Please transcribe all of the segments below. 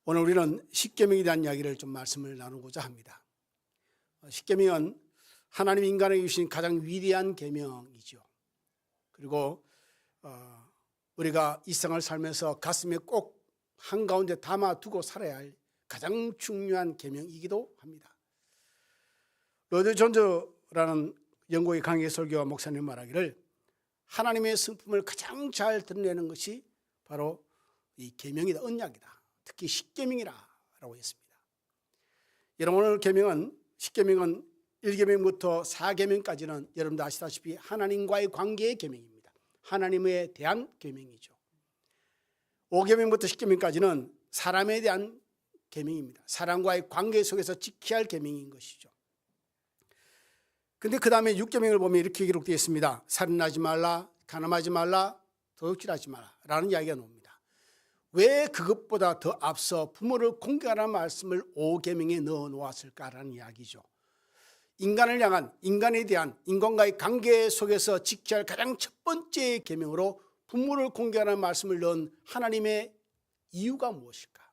오늘 우리는 십계명에 대한 이야기를 좀 말씀을 나누고자 합니다. 십계명은 하나님 인간에게 주신 가장 위대한 계명이죠. 그리고 우리가 이 생을 살면서 가슴에 꼭 한가운데 담아두고 살아야 할 가장 중요한 계명이기도 합니다. 로이드 존즈라는 영국의 강의 설교와 목사님 말하기를 하나님의 성품을 가장 잘 드러내는 것이 바로 이 계명이다, 언약이다. 특히 십계명이라고 했습니다. 여러분, 오늘 계명은 십계명은 1계명부터 4계명까지는 여러분도 아시다시피 하나님과의 관계의 계명입니다. 하나님에 대한 계명이죠. 5계명부터 10계명까지는 사람에 대한 계명입니다. 사람과의 관계 속에서 지켜야 할 계명인 것이죠. 근데 그 다음에 6계명을 보면 이렇게 기록되어 있습니다. 살인하지 말라, 간음하지 말라, 도둑질하지 말라 라는 이야기가 나옵니다. 왜 그것보다 더 앞서 부모를 공경하라는 말씀을 5계명에 넣어 놓았을까라는 이야기죠. 인간을 향한, 인간에 대한, 인간과의 관계 속에서 지켜야 할 가장 첫 번째 계명으로 부모를 공경하라는 말씀을 넣은 하나님의 이유가 무엇일까?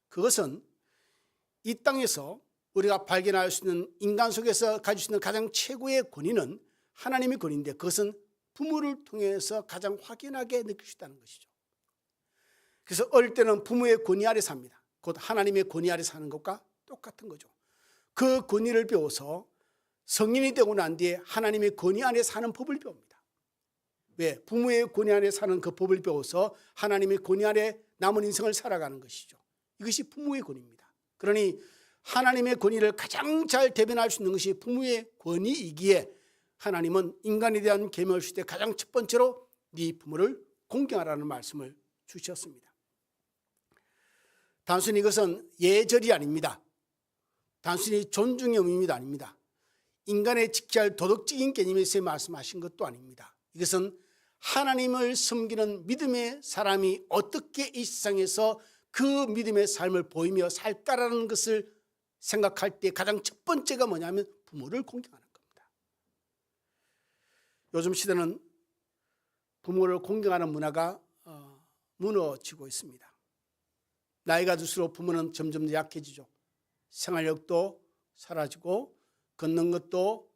그것은 이 땅에서 우리가 발견할 수 있는, 인간 속에서 가질 수 있는 가장 최고의 권위는 하나님의 권위인데, 그것은 부모를 통해서 가장 확연하게 느낄 수 있다는 것이죠. 그래서 어릴 때는 부모의 권위 아래 삽니다. 곧 하나님의 권위 아래 사는 것과 똑같은 거죠. 그 권위를 배워서 성인이 되고 난 뒤에 하나님의 권위 안에 사는 법을 배웁니다. 왜? 부모의 권위 안에 사는 그 법을 배워서 하나님의 권위 아래 남은 인생을 살아가는 것이죠. 이것이 부모의 권위입니다. 그러니 하나님의 권위를 가장 잘 대변할 수 있는 것이 부모의 권위이기에 하나님은 인간에 대한 계명을 주실 때 가장 첫 번째로 네 부모를 공경하라는 말씀을 주셨습니다. 단순히 이것은 예절이 아닙니다. 단순히 존중의 의미도 아닙니다. 인간의 지켜야 할 도덕적인 개념에서 말씀하신 것도 아닙니다. 이것은 하나님을 섬기는 믿음의 사람이 어떻게 이 세상에서 그 믿음의 삶을 보이며 살까라는 것을 생각할 때 가장 첫 번째가 뭐냐면 부모를 공경하는 겁니다. 요즘 시대는 부모를 공경하는 문화가 무너지고 있습니다. 나이가 들수록 부모는 점점 약해지죠. 생활력도 사라지고 걷는 것도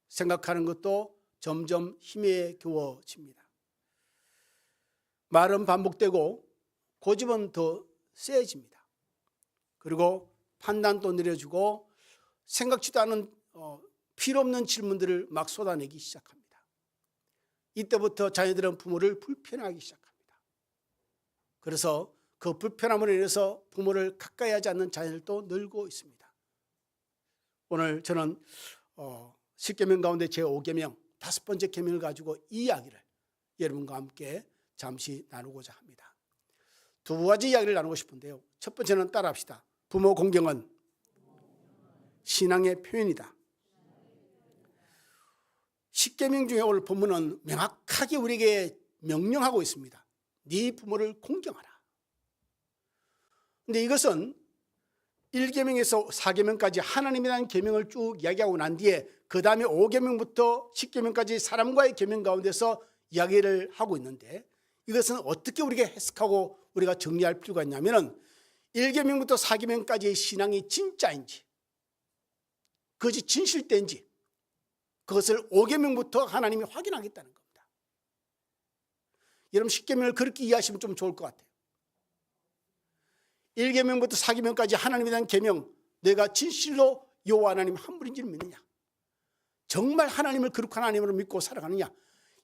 생각하는 것도 점점 힘에 겨워집니다. 말은 반복되고 고집은 더 세집니다. 그리고 판단도 느려지고 생각지도 않은 필요 없는 질문들을 막 쏟아내기 시작합니다. 이때부터 자녀들은 부모를 불편하기 시작합니다. 그래서 그 불편함으로 인해서 부모를 가까이 하지 않는 자녀들도 늘고 있습니다. 오늘 저는 10계명 가운데 제5계명 5번째 계명을 가지고 이 이야기를 여러분과 함께 잠시 나누고자 합니다. 두 가지 이야기를 나누고 싶은데요. 첫 번째는 따라합시다. 부모 공경은 신앙의 표현이다. 10계명 중에 오늘 본문은 명확하게 우리에게 명령하고 있습니다. 네 부모를 공경하라. 근데 이것은 1계명에서 4계명까지 하나님에 대한 계명을 쭉 이야기하고 난 뒤에 그 다음에 5계명부터 10계명까지 사람과의 계명 가운데서 이야기를 하고 있는데, 이것은 어떻게 우리가 해석하고 우리가 정리할 필요가 있냐면 1계명부터 4계명까지의 신앙이 진짜인지 그것이 진실된지 그것을 5계명부터 하나님이 확인하겠다는 겁니다. 여러분, 10계명을 그렇게 이해하시면 좀 좋을 것 같아요. 1계명부터 4계명까지 하나님에 대한 계명, 내가 진실로 여호와 하나님 한 분인지를 믿느냐, 정말 하나님을 거룩한 하나님으로 믿고 살아가느냐,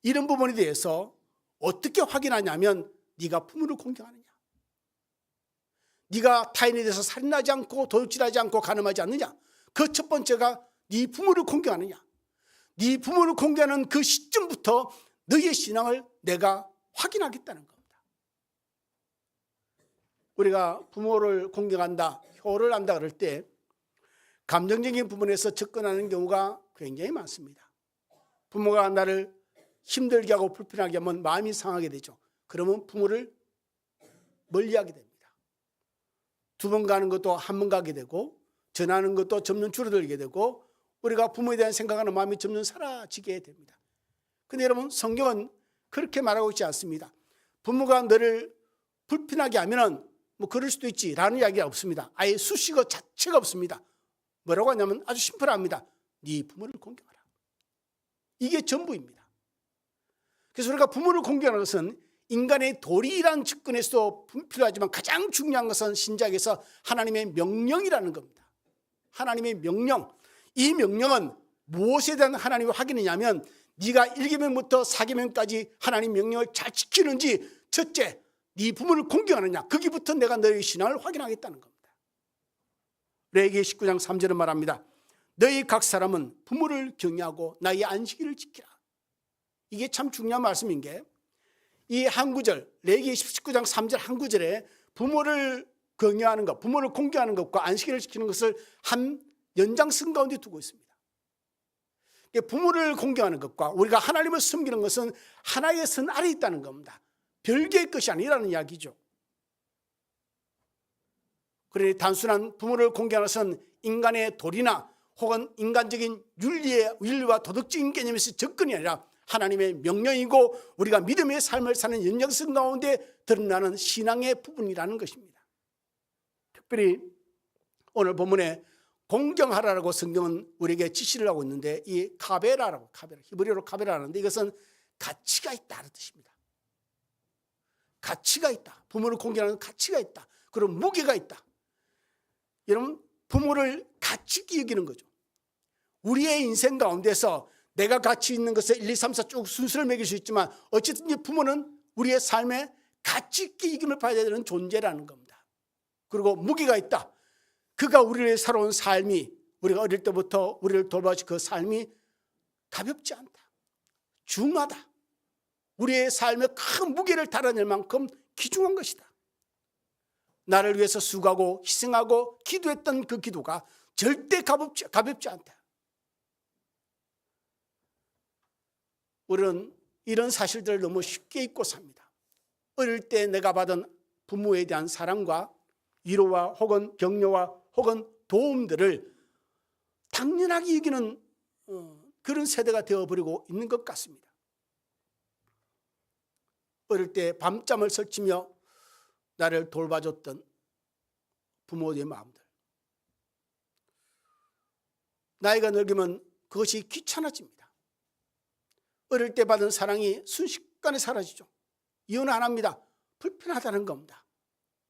이런 부분에 대해서 어떻게 확인하냐면 네가 부모를 공경하느냐, 네가 타인에 대해서 살인하지 않고 도둑질하지 않고 간음하지 않느냐, 그 첫 번째가 네 부모를 공경하느냐. 네 부모를 공경하는 그 시점부터 너의 신앙을 내가 확인하겠다는 겁니다. 우리가 부모를 공경한다, 효를 한다 그럴 때 감정적인 부분에서 접근하는 경우가 굉장히 많습니다. 부모가 나를 힘들게 하고 불편하게 하면 마음이 상하게 되죠. 그러면 부모를 멀리하게 됩니다. 2번 가는 것도 1번 가게 되고, 전하는 것도 점점 줄어들게 되고, 우리가 부모에 대한 생각하는 마음이 점점 사라지게 됩니다. 그런데 여러분, 성경은 그렇게 말하고 있지 않습니다. 부모가 너를 불편하게 하면 뭐 그럴 수도 있지라는 이야기가 없습니다. 아예 수식어 자체가 없습니다. 뭐라고 하냐면 아주 심플합니다. 네 부모를 공경하라. 이게 전부입니다. 그래서 우리가 부모를 공경하는 것은 인간의 도리라는 측근에서도 필요하지만 가장 중요한 것은 신약에서 하나님의 명령이라는 겁니다. 하나님의 명령. 이 명령은 무엇에 대한 하나님의 확인이냐면 네가 1계명부터 4계명까지 하나님 명령을 잘 지키는지, 첫째, 네 부모를 공경하느냐, 거기부터 내가 너의 신앙을 확인하겠다는 겁니다. 레위기 19장 3절은 말합니다. 너희 각 사람은 부모를 경외하고 나의 안식일을 지키라. 이게 참 중요한 말씀인 게, 이 한 구절, 레위기 19장 3절 한 구절에 부모를 경외하는 것, 부모를 공경하는 것과 안식일을 지키는 것을 한 연장선 가운데 두고 있습니다. 부모를 공경하는 것과 우리가 하나님을 섬기는 것은 하나의 선 아래에 있다는 겁니다. 별개의 것이 아니라는 이야기죠. 그러니 단순한 부모를 공경하는 것은 인간의 도리나 혹은 인간적인 윤리와 도덕적인 개념에서 접근이 아니라 하나님의 명령이고 우리가 믿음의 삶을 사는 연장선 가운데 드러나는 신앙의 부분이라는 것입니다. 특별히 오늘 본문에 공경하라라고 성경은 우리에게 지시를 하고 있는데, 이 카베라라고, 히브리어로 카베라라는데 이것은 가치가 있다는 뜻입니다. 가치가 있다. 부모를 공경하는 가치가 있다. 그리고 무게가 있다. 여러분, 부모를 가치 있게 여기는 거죠. 우리의 인생 가운데서 내가 가치 있는 것을 1, 2, 3, 4 쭉 순서를 매길 수 있지만 어쨌든 부모는 우리의 삶에 가치 있게 여김을 봐야 되는 존재라는 겁니다. 그리고 무게가 있다. 그가 우리를 살아온 삶이, 우리가 어릴 때부터 우리를 돌봐준 그 삶이 가볍지 않다. 중하다. 우리의 삶에 큰 무게를 달아낼 만큼 귀중한 것이다. 나를 위해서 수고하고 희생하고 기도했던 그 기도가 절대 가볍지 않다. 우리는 이런 사실들을 너무 쉽게 잊고 삽니다. 어릴 때 내가 받은 부모에 대한 사랑과 위로와 혹은 격려와 혹은 도움들을 당연하게 여기는 그런 세대가 되어버리고 있는 것 같습니다. 어릴 때 밤잠을 설치며 나를 돌봐줬던 부모의 마음들, 나이가 늙으면 그것이 귀찮아집니다. 어릴 때 받은 사랑이 순식간에 사라지죠. 이유는 하나입니다. 불편하다는 겁니다.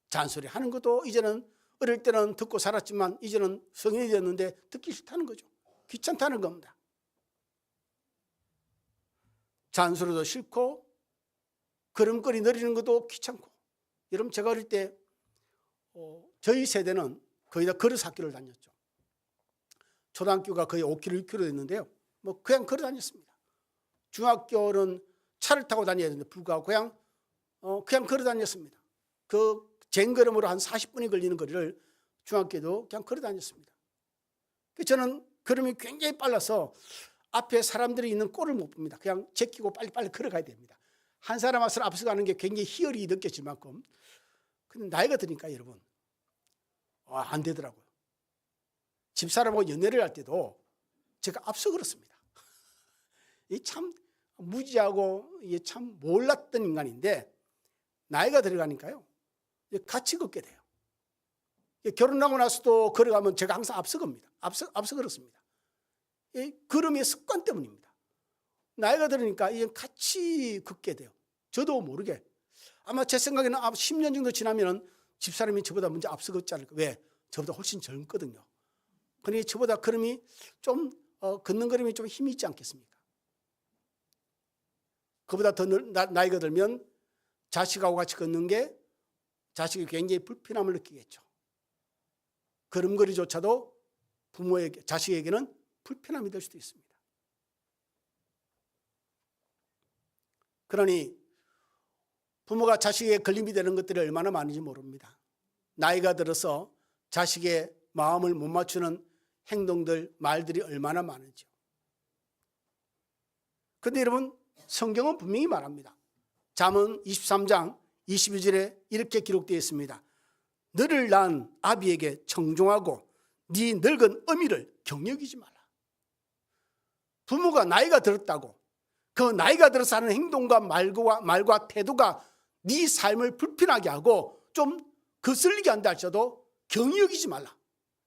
잔소리 하는 것도 이제는, 어릴 때는 듣고 살았지만 이제는 성인이 됐는데 듣기 싫다는 거죠. 귀찮다는 겁니다. 잔소리도 싫고 걸음걸이 느리는 것도 귀찮고. 여러분, 제가 어릴 때 저희 세대는 거의 다 걸어서 학교를 다녔죠. 초등학교가 거의 5km, 6km 됐는데요. 뭐 그냥 걸어 다녔습니다. 중학교는 차를 타고 다녀야 되는데 불구하고 그냥 걸어 다녔습니다. 그 쟁걸음으로 한 40분이 걸리는 거리를 중학교도 그냥 걸어 다녔습니다. 저는 걸음이 굉장히 빨라서 앞에 사람들이 있는 꼴을 못 봅니다. 그냥 제끼고 빨리빨리 걸어가야 됩니다. 한 사람 앞서 가는 게 굉장히 희열이 느껴질 만큼. 근데 나이가 드니까 여러분, 안 되더라고요. 집사람하고 연애를 할 때도 제가 앞서 걸었습니다. 이 참 무지하고 이게 참 몰랐던 인간인데 나이가 들어가니까요, 같이 걷게 돼요. 결혼하고 나서도 걸어가면 제가 항상 앞서 겁니다. 앞서 걸었습니다. 이 걸음의 습관 때문입니다. 나이가 들으니까 이제 같이 걷게 돼요. 저도 모르게. 아마 제 생각에는 10년 정도 지나면 집사람이 저보다 먼저 앞서 걷지 않을까. 왜? 저보다 훨씬 젊거든요. 그러니 저보다 걸음이 좀 걷는 걸음이 좀 힘이 있지 않겠습니까? 그보다 더 나이가 들면 자식하고 같이 걷는 게 자식이 굉장히 불편함을 느끼겠죠. 걸음걸이조차도 부모에게, 자식에게는 불편함이 될 수도 있습니다. 그러니 부모가 자식에게 걸림이 되는 것들이 얼마나 많은지 모릅니다. 나이가 들어서 자식의 마음을 못 맞추는 행동들, 말들이 얼마나 많은지요. 그런데 여러분, 성경은 분명히 말합니다. 잠언 23장 22절에 이렇게 기록되어 있습니다. 너를 낳은 아비에게 청종하고 네 늙은 어미를 경여기지 마라. 부모가 나이가 들었다고 그 나이가 들어서 하는 행동과 말과 태도가 네 삶을 불편하게 하고 좀 거슬리게 한다 할지라도 경히 여기지 말라.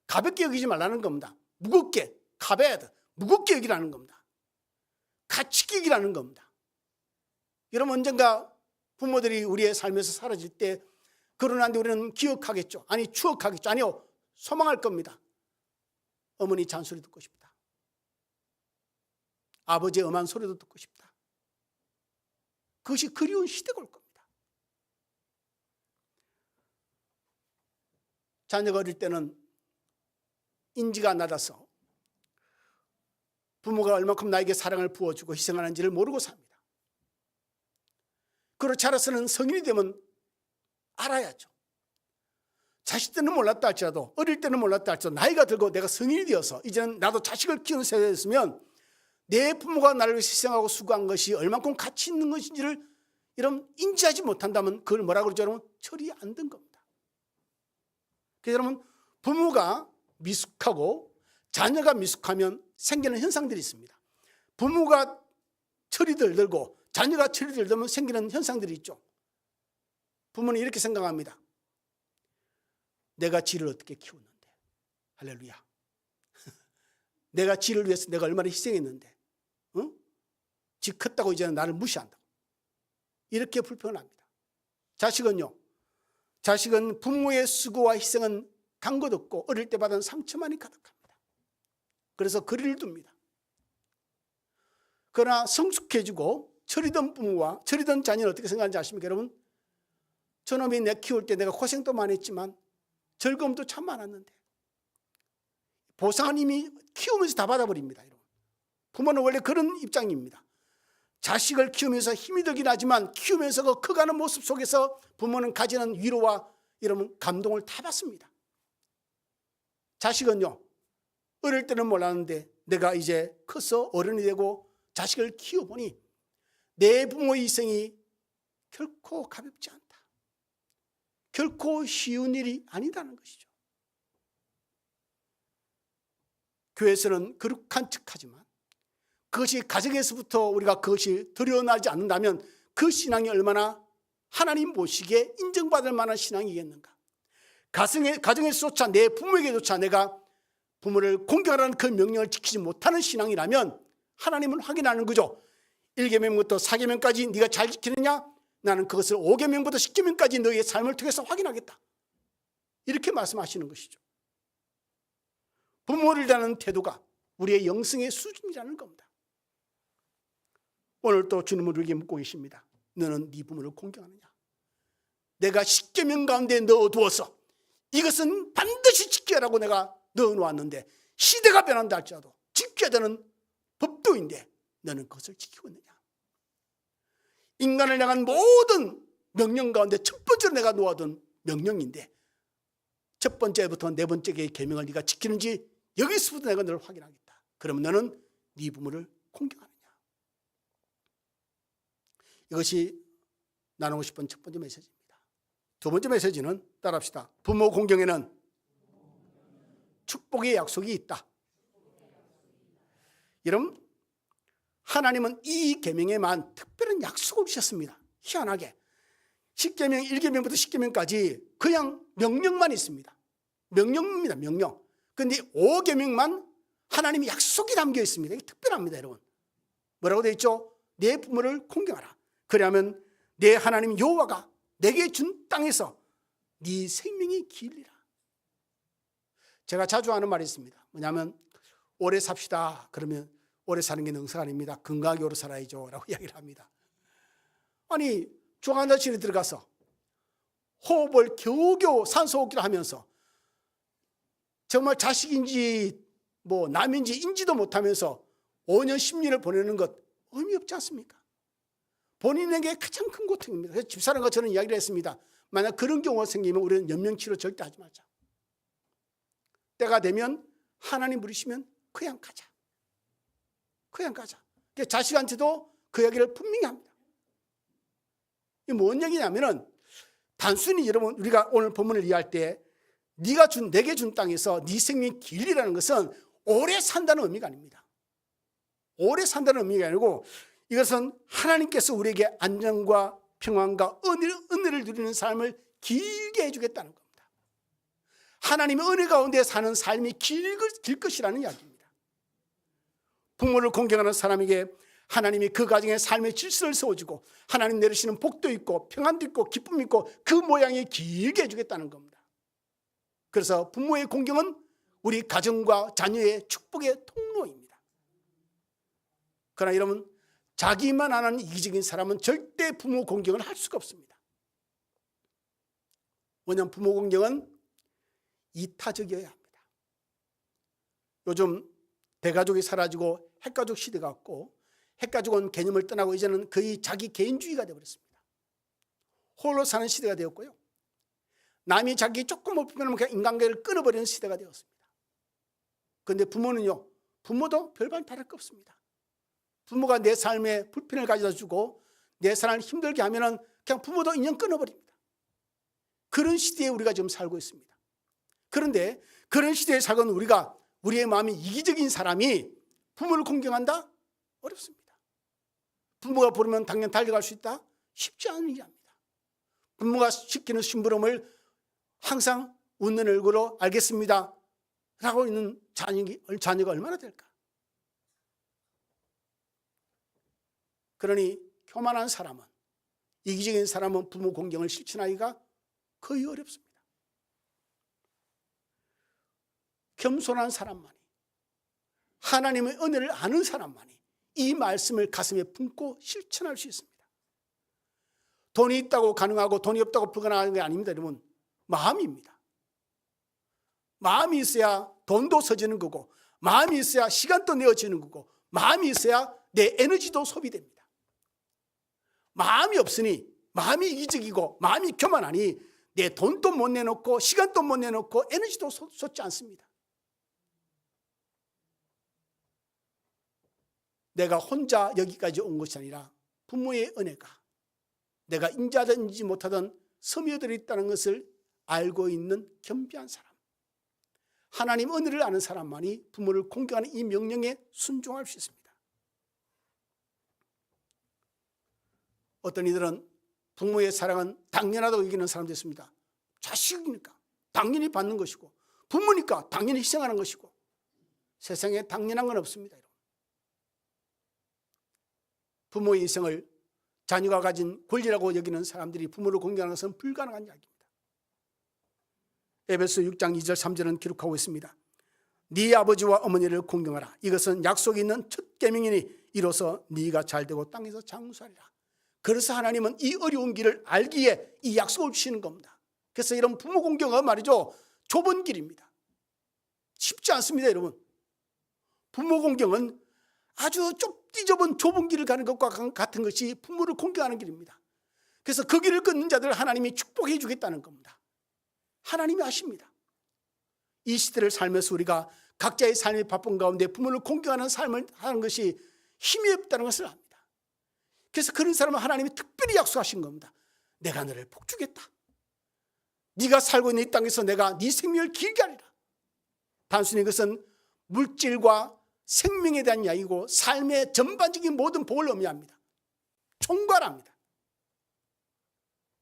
가볍게 여기지 말라는 겁니다. 무겁게, 카베드, 무겁게 여기라는 겁니다. 가치 있게 여기라는 겁니다. 여러분, 언젠가 부모들이 우리의 삶에서 사라질 때 그러는데 우리는 기억하겠죠. 아니, 추억하겠죠. 아니요, 소망할 겁니다. 어머니 잔소리 듣고 싶다. 아버지의 엄한 소리도 듣고 싶다. 그것이 그리운 시대가 올 겁니다. 자녀가 어릴 때는 인지가 낮아서 부모가 얼마큼 나에게 사랑을 부어주고 희생하는지를 모르고 삽니다. 그리고 자라서는 성인이 되면 알아야죠. 자식 때는 몰랐다 할지라도, 어릴 때는 몰랐다 할지라도 나이가 들고 내가 성인이 되어서 이제는 나도 자식을 키우는 세대가 됐으면 내 부모가 나를 위해서 희생하고 수고한 것이 얼만큼 가치 있는 것인지를 여러분 인지하지 못한다면 그걸 뭐라고 그러죠? 여러분, 철이 안 든 겁니다. 그래서 여러분, 부모가 미숙하고 자녀가 미숙하면 생기는 현상들이 있습니다. 부모가 철이 덜 들고 자녀가 철이 덜 들면 생기는 현상들이 있죠. 부모는 이렇게 생각합니다. 내가 지를 어떻게 키웠는데, 할렐루야. 내가 지를 위해서 내가 얼마나 희생했는데, 지 컸다고 이제는 나를 무시한다. 이렇게 불평합니다. 자식은요, 자식은 부모의 수고와 희생은 간 것 없고 어릴 때 받은 상처만이 가득합니다. 그래서 거리를 둡니다. 그러나 성숙해지고 철이던 부모와 철이던 자녀는 어떻게 생각하는지 아십니까, 여러분? 저놈이 내 키울 때 내가 고생도 많이 했지만 즐거움도 참 많았는데 보상은 이미 키우면서 다 받아버립니다. 여러분, 부모는 원래 그런 입장입니다. 자식을 키우면서 힘이 들긴 하지만 키우면서 그 커가는 모습 속에서 부모는 가지는 위로와 여러분 감동을 다 받습니다. 자식은요, 어릴 때는 몰랐는데 내가 이제 커서 어른이 되고 자식을 키워보니 내 부모의 희생이 결코 가볍지 않다. 결코 쉬운 일이 아니다는 것이죠. 교회에서는 거룩한 척하지만 그것이 가정에서부터 우리가 그것이 드러나지 않는다면 그 신앙이 얼마나 하나님 보시기에 인정받을 만한 신앙이겠는가. 가정에서조차 내 부모에게조차 내가 부모를 공경하라는 그 명령을 지키지 못하는 신앙이라면 하나님은 확인하는 거죠. 1계명부터 4계명까지 네가 잘 지키느냐? 나는 그것을 5계명부터 10계명까지 너의 삶을 통해서 확인하겠다. 이렇게 말씀하시는 것이죠. 부모를 대하는 태도가 우리의 영성의 수준이라는 겁니다. 오늘 또 주님은 우리에게 묻고 계십니다. 너는 네 부모를 공경하느냐? 내가 10계명 가운데 넣어두어서 이것은 반드시 지켜라고 내가 넣어놓았는데 시대가 변한다 할지라도 지켜야 되는 법도인데 너는 그것을 지키고 있느냐? 인간을 향한 모든 명령 가운데 첫 번째로 내가 놓아둔 명령인데 첫 번째부터 네 번째의 계명을 네가 지키는지 여기서부터 내가 너를 확인하겠다. 그러면 너는 네 부모를 공경하느냐? 이것이 나누고 싶은 첫 번째 메시지입니다. 두 번째 메시지는 따라합시다. 부모 공경에는 축복의 약속이 있다. 여러분, 하나님은 이 계명에만 특별한 약속을 주셨습니다. 희한하게 10계명, 1계명부터 10계명까지 그냥 명령만 있습니다. 명령입니다. 명령. 그런데 5계명만 하나님의 약속이 담겨 있습니다. 이게 특별합니다. 여러분, 뭐라고 되어 있죠? 내 부모를 공경하라. 그러면 내 하나님 여호와가 내게 준 땅에서 네 생명이 길리라. 제가 자주 하는 말이 있습니다. 뭐냐면 오래 삽시다. 그러면 오래 사는 게 능사가 아닙니다. 건강하게 오래 살아야죠 라고 이야기를 합니다. 아니, 중환자실에 들어가서 호흡을 겨우겨우 산소호흡기를 하면서 정말 자식인지 뭐 남인지 인지도 못하면서 5년 10년을 보내는 것 의미 없지 않습니까? 본인에게 가장 큰 고통입니다. 그래서 집사람과 저는 이야기를 했습니다. 만약 그런 경우가 생기면 우리는 연명치료 절대 하지 말자. 때가 되면 하나님 부르시면 그냥 가자. 그냥 가자. 자식한테도 그 이야기를 분명히 합니다. 이게 뭔 얘기냐면은 단순히 여러분 우리가 오늘 본문을 이해할 때 내게 준 땅에서 네 생명이 길리라는 것은 오래 산다는 의미가 아닙니다. 오래 산다는 의미가 아니고 이것은 하나님께서 우리에게 안정과 평안과 은혜를 누리는 삶을 길게 해주겠다는 겁니다. 하나님의 은혜 가운데 사는 삶이 길 것이라는 이야기입니다. 부모를 공경하는 사람에게 하나님이 그 가정의 삶의 질서를 세워주고 하나님 내리시는 복도 있고 평안도 있고 기쁨이 있고 그 모양이 길게 해주겠다는 겁니다. 그래서 부모의 공경은 우리 가정과 자녀의 축복의 통로입니다. 그러나 여러분, 자기만 아는 이기적인 사람은 절대 부모 공경을 할 수가 없습니다. 왜냐하면 부모 공경은 이타적이어야 합니다. 요즘 대가족이 사라지고 핵가족 시대가 왔고 핵가족은 개념을 떠나고 이제는 거의 자기 개인주의가 되어버렸습니다. 홀로 사는 시대가 되었고요. 남이 자기 조금 못 보면 그냥 인간관계를 끊어버리는 시대가 되었습니다. 그런데 부모는요, 부모도 별반 다를 거 없습니다. 부모가 내 삶에 불편을 가져다 주고 내 삶을 힘들게 하면은 그냥 부모도 인연 끊어버립니다. 그런 시대에 우리가 지금 살고 있습니다. 그런데 그런 시대에 살고 우리가 우리의 마음이 이기적인 사람이 부모를 공경한다? 어렵습니다. 부모가 부르면 당연히 달려갈 수 있다? 쉽지 않은 일입니다. 부모가 시키는 심부름을 항상 웃는 얼굴로 알겠습니다 라고 있는 자녀가 얼마나 될까? 그러니 교만한 사람은, 이기적인 사람은 부모 공경을 실천하기가 거의 어렵습니다. 겸손한 사람만이, 하나님의 은혜를 아는 사람만이 이 말씀을 가슴에 품고 실천할 수 있습니다. 돈이 있다고 가능하고 돈이 없다고 불가능한 게 아닙니다. 여러분, 마음입니다. 마음이 있어야 돈도 써지는 거고, 마음이 있어야 시간도 내어지는 거고, 마음이 있어야 내 에너지도 소비됩니다. 마음이 없으니, 마음이 이기적이고 마음이 교만하니 내 돈도 못 내놓고 시간도 못 내놓고 에너지도 쏟지 않습니다. 내가 혼자 여기까지 온 것이 아니라 부모의 은혜가 내가 인자하든 인지 못하든 스며들어 있다는 것을 알고 있는 겸비한 사람, 하나님 은혜를 아는 사람만이 부모를 공경하는 이 명령에 순종할 수 있습니다. 어떤 이들은 부모의 사랑은 당연하다고 여기는 사람도 있습니다. 자식이니까 당연히 받는 것이고 부모니까 당연히 희생하는 것이고, 세상에 당연한 건 없습니다. 부모의 희생을 자녀가 가진 권리라고 여기는 사람들이 부모를 공경하는 것은 불가능한 이야기입니다. 에베소 6장 2절 3절은 기록하고 있습니다. 네 아버지와 어머니를 공경하라. 이것은 약속이 있는 첫 계명이니 이로써 네가 잘되고 땅에서 장수하리라. 그래서 하나님은 이 어려운 길을 알기에 이 약속을 주시는 겁니다. 그래서 이런 부모 공경은 말이죠, 좁은 길입니다. 쉽지 않습니다. 여러분, 부모 공경은 아주 좁은 길을 가는 것과 같은 것이 부모를 공경하는 길입니다. 그래서 그 길을 끊는 자들을 하나님이 축복해 주겠다는 겁니다. 하나님이 아십니다. 이 시대를 살면서 우리가 각자의 삶의 바쁜 가운데 부모를 공경하는 삶을 하는 것이 힘이 없다는 것을 압니다. 그래서 그런 사람은 하나님이 특별히 약속하신 겁니다. 내가 너를 복주겠다. 네가 살고 있는 이 땅에서 내가 네 생명을 길게 하리라. 단순히 그것은 물질과 생명에 대한 이야기고 삶의 전반적인 모든 복을 의미합니다. 총괄합니다.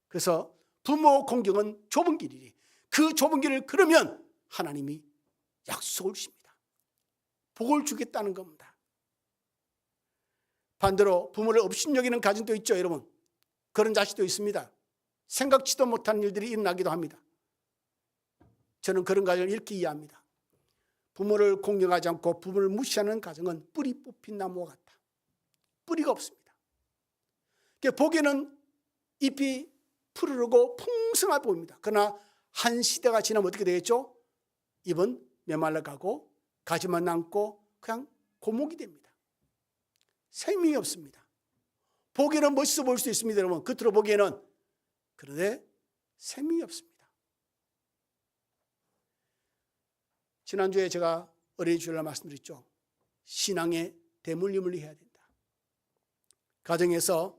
그래서 부모 공경은 좁은 길이니 그 좁은 길을 걸으면 하나님이 약속을 주십니다. 복을 주겠다는 겁니다. 반대로 부모를 업신여기는 가정도 있죠. 여러분, 그런 자식도 있습니다. 생각지도 못한 일들이 일어나기도 합니다. 저는 그런 가정을 이렇게 이해합니다. 부모를 공경하지 않고 부모를 무시하는 가정은 뿌리 뽑힌 나무와 같다. 뿌리가 없습니다. 보기에는 잎이 푸르르고 풍성해 보입니다. 그러나 한 시대가 지나면 어떻게 되겠죠? 잎은 메말라가고 가지만 남고 그냥 고목이 됩니다. 생명이 없습니다. 보기에는 멋있어 보일 수 있습니다. 여러분, 겉으로 보기에는. 그런데 생명이 없습니다. 지난주에 제가 어린이 주일날 말씀드렸죠. 신앙의 대물림을 해야 된다. 가정에서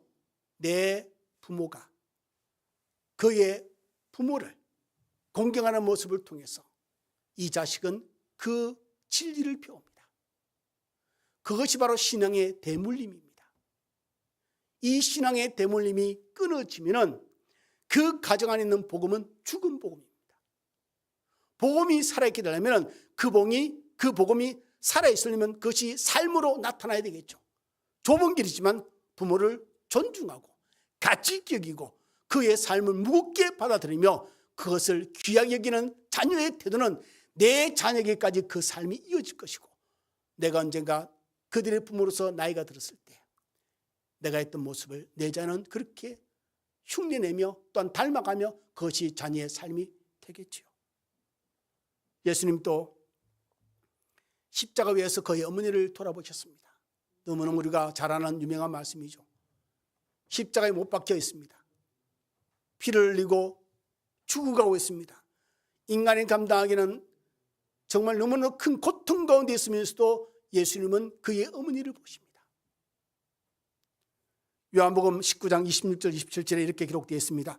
내 부모가 그의 부모를 공경하는 모습을 통해서 이 자식은 그 진리를 배웁니다. 그것이 바로 신앙의 대물림입니다. 이 신앙의 대물림이 끊어지면 그 가정 안에 있는 복음은 죽은 복음입니다. 복음이 살아있게 되려면 그 복음이 살아있으려면 그것이 삶으로 나타나야 되겠죠. 좁은 길이지만 부모를 존중하고 가치 여기고 그의 삶을 무겁게 받아들이며 그것을 귀하게 여기는 자녀의 태도는 내 자녀에게까지 그 삶이 이어질 것이고, 내가 언젠가 그들의 부모로서 나이가 들었을 때 내가 했던 모습을 내 자녀는 그렇게 흉내내며 또한 닮아가며 그것이 자녀의 삶이 되겠지요. 예수님도 십자가 위에서 그의 어머니를 돌아보셨습니다. 너무너무 우리가 잘 아는 유명한 말씀이죠. 십자가에 못 박혀 있습니다. 피를 흘리고 죽어가고 있습니다. 인간이 감당하기는 정말 너무나 큰 고통 가운데 있으면서도 예수님은 그의 어머니를 보십니다. 요한복음 19장 26절 27절에 이렇게 기록되어 있습니다.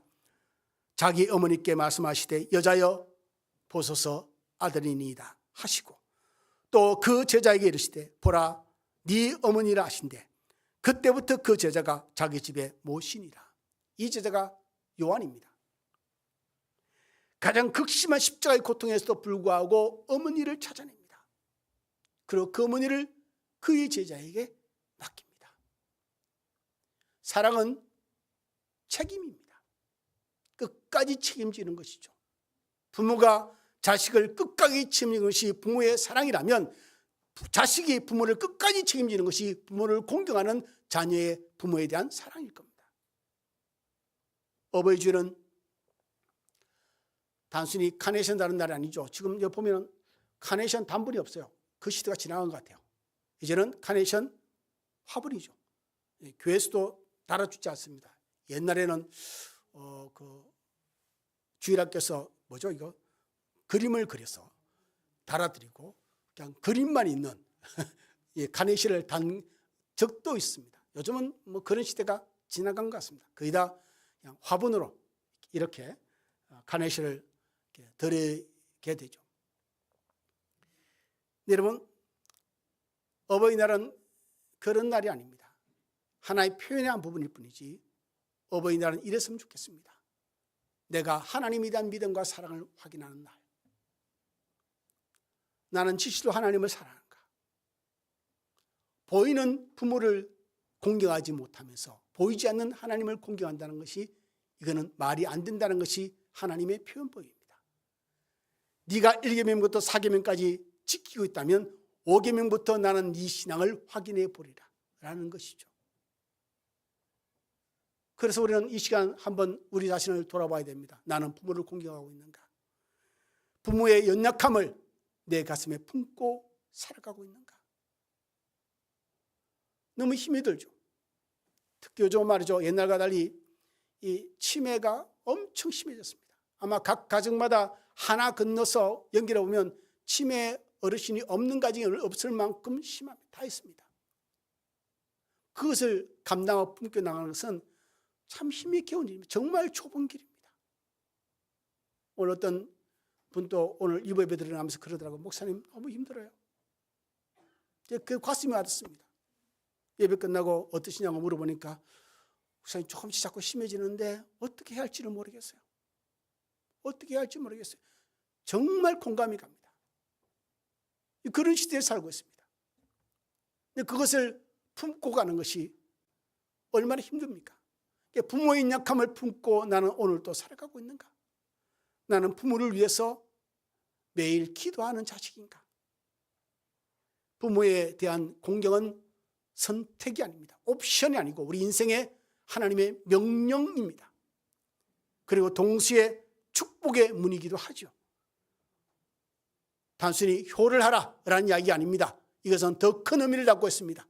자기 어머니께 말씀하시되 여자여 보소서 아들이니이다 하시고, 또 그 제자에게 이르시되 보라 네 어머니라 하신대 그때부터 그 제자가 자기 집에 모시니라. 이 제자가 요한입니다. 가장 극심한 십자가의 고통에서도 불구하고 어머니를 찾아냅니다. 그리고 그 어머니를 그의 제자에게 맡깁니다. 사랑은 책임입니다. 끝까지 책임지는 것이죠. 부모가 자식을 끝까지 책임지는 것이 부모의 사랑이라면 자식이 부모를 끝까지 책임지는 것이 부모를 공경하는 자녀의 부모에 대한 사랑일 겁니다. 어버이 주일은 단순히 카네이션 다른 날이 아니죠. 지금 여기 보면 카네이션 단분이 없어요. 그 시대가 지나간 것 같아요. 이제는 카네이션 화분이죠. 교회에서도 달아주지 않습니다. 옛날에는 그 주일학교에서 뭐죠 이거 그림을 그려서 달아드리고 그냥 그림만 있는 카네이션을 단 적도 있습니다. 요즘은 뭐 그런 시대가 지나간 것 같습니다. 거의 다 그냥 화분으로 이렇게 카네이션을 드리게 되죠. 여러분, 어버이날은 그런 날이 아닙니다. 하나의 표현의 한 부분일 뿐이지 어버이날은 이랬으면 좋겠습니다. 내가 하나님에 대한 믿음과 사랑을 확인하는 날. 나는 진실로 하나님을 사랑하는가? 보이는 부모를 공경하지 못하면서 보이지 않는 하나님을 공경한다는 것이, 이거는 말이 안 된다는 것이 하나님의 표현법입니다. 네가 1계명부터 4계명까지 지키고 있다면 5계명부터 나는 네 신앙을 확인해 보리라 라는 것이죠. 그래서 우리는 이 시간 한번 우리 자신을 돌아봐야 됩니다. 나는 부모를 공경하고 있는가? 부모의 연약함을 내 가슴에 품고 살아가고 있는가? 너무 힘이 들죠. 특히 요즘 말이죠. 옛날과 달리 이 치매가 엄청 심해졌습니다. 아마 각 가정마다 하나 건너서 연결해 보면 치매 어르신이 없는 가정이 없을 만큼 심합니다. 다 있습니다. 그것을 감당하고 품겨 나가는 것은 참 힘이 겨운 일입니다. 정말 좁은 길입니다. 오늘 어떤 분도 오늘 이부 예배 드리면서 그러더라고요. 목사님 너무 힘들어요. 그 가슴이 와닿습니다. 예배 끝나고 어떠시냐고 물어보니까 목사님 조금씩 자꾸 심해지는데 어떻게 해야 할지를 모르겠어요. 어떻게 해야 할지 모르겠어요. 정말 공감이 갑니다. 그런 시대에 살고 있습니다. 근데 그것을 품고 가는 것이 얼마나 힘듭니까? 부모의 약함을 품고 나는 오늘 또 살아가고 있는가? 나는 부모를 위해서 매일 기도하는 자식인가? 부모에 대한 공경은 선택이 아닙니다. 옵션이 아니고 우리 인생의 하나님의 명령입니다. 그리고 동시에 축복의 문이기도 하죠. 단순히 효를 하라라는 이야기 아닙니다. 이것은 더 큰 의미를 담고 있습니다.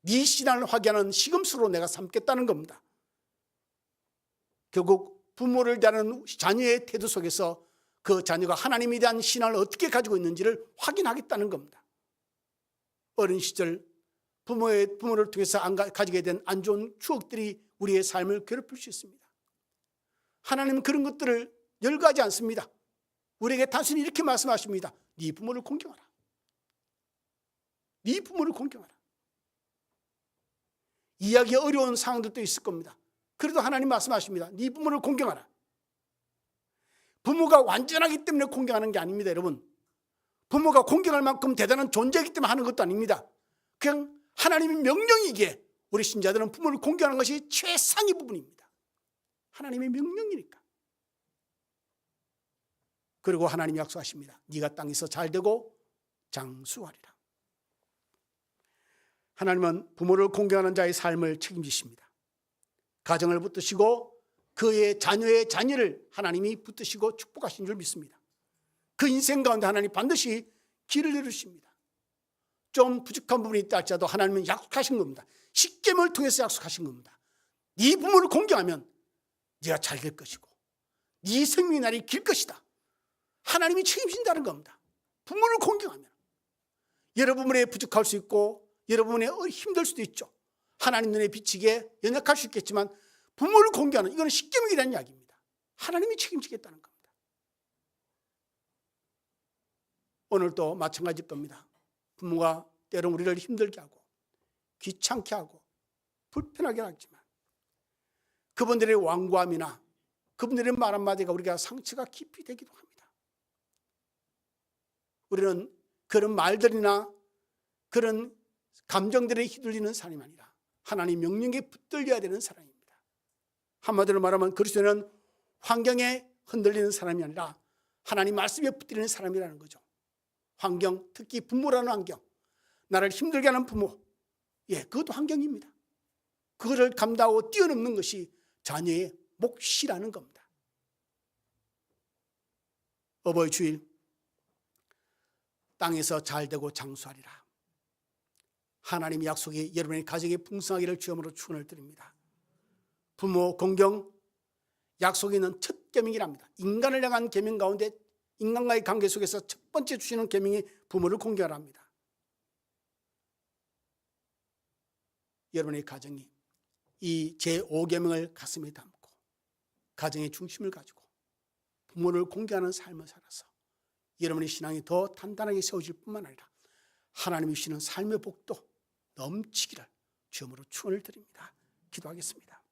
네 신앙을 확인하는 시금수로 내가 삼겠다는 겁니다. 결국 부모를 대하는 자녀의 태도 속에서 그 자녀가 하나님에 대한 신앙을 어떻게 가지고 있는지를 확인하겠다는 겁니다. 어린 시절 부모를 통해서 가지게 된 안 좋은 추억들이 우리의 삶을 괴롭힐 수 있습니다. 하나님은 그런 것들을 열거하지 않습니다. 우리에게 단순히 이렇게 말씀하십니다. 네 부모를 공경하라. 네 부모를 공경하라. 이해하기 어려운 상황들도 있을 겁니다. 그래도 하나님 말씀하십니다. 네 부모를 공경하라. 부모가 완전하기 때문에 공경하는 게 아닙니다, 여러분. 부모가 공경할 만큼 대단한 존재이기 때문에 하는 것도 아닙니다. 그냥 하나님의 명령이기에 우리 신자들은 부모를 공경하는 것이 최상의 부분입니다. 하나님의 명령이니까. 그리고 하나님이 약속하십니다. 네가 땅에서 잘되고 장수하리라. 하나님은 부모를 공경하는 자의 삶을 책임지십니다. 가정을 붙드시고 그의 자녀의 자녀를 하나님이 붙드시고 축복하신 줄 믿습니다. 그 인생 가운데 하나님 반드시 길을 이루십니다. 좀 부족한 부분이 있다 할지라도 하나님은 약속하신 겁니다. 십계명을 통해서 약속하신 겁니다. 네 부모를 공경하면 네가 잘 될 것이고 네 생명의 날이 길 것이다. 하나님이 책임진다는 겁니다. 부모를 공경하면 여러분의 부족할 수 있고 여러분의 힘들 수도 있죠. 하나님 눈에 비치게 연약할 수 있겠지만 부모를 공경하는 이거는 십계명이라는 이야기입니다. 하나님이 책임지겠다는 겁니다. 오늘도 마찬가지일 겁니다. 부모가 때론 우리를 힘들게 하고 귀찮게 하고 불편하게 하지만 그분들의 완고함이나 그분들의 말 한마디가 우리가 상처가 깊이 되기도 합니다. 우리는 그런 말들이나 그런 감정들에 휘둘리는 사람이 아니라 하나님 명령에 붙들려야 되는 사람입니다. 한마디로 말하면 그리스도는 환경에 흔들리는 사람이 아니라 하나님 말씀에 붙들리는 사람이라는 거죠. 환경, 특히 부모라는 환경, 나를 힘들게 하는 부모, 그것도 환경입니다. 그거를 감당하고 뛰어넘는 것이 자녀의 몫이라는 겁니다. 어버이 주일, 땅에서 잘되고 장수하리라. 하나님의 약속이 여러분의 가정에 풍성하기를 주님으로 축원을 드립니다. 부모 공경, 약속이 있는 첫 계명이랍니다. 인간을 향한 계명 가운데 인간과의 관계 속에서 첫 번째 주시는 계명이 부모를 공경하랍니다. 여러분의 가정이 이 제5계명을 가슴에 담고 가정의 중심을 가지고 부모를 공경하는 삶을 살아서 여러분의 신앙이 더 단단하게 세워질 뿐만 아니라 하나님이 주시는 삶의 복도 넘치기를 주님으로 축원을 드립니다. 기도하겠습니다.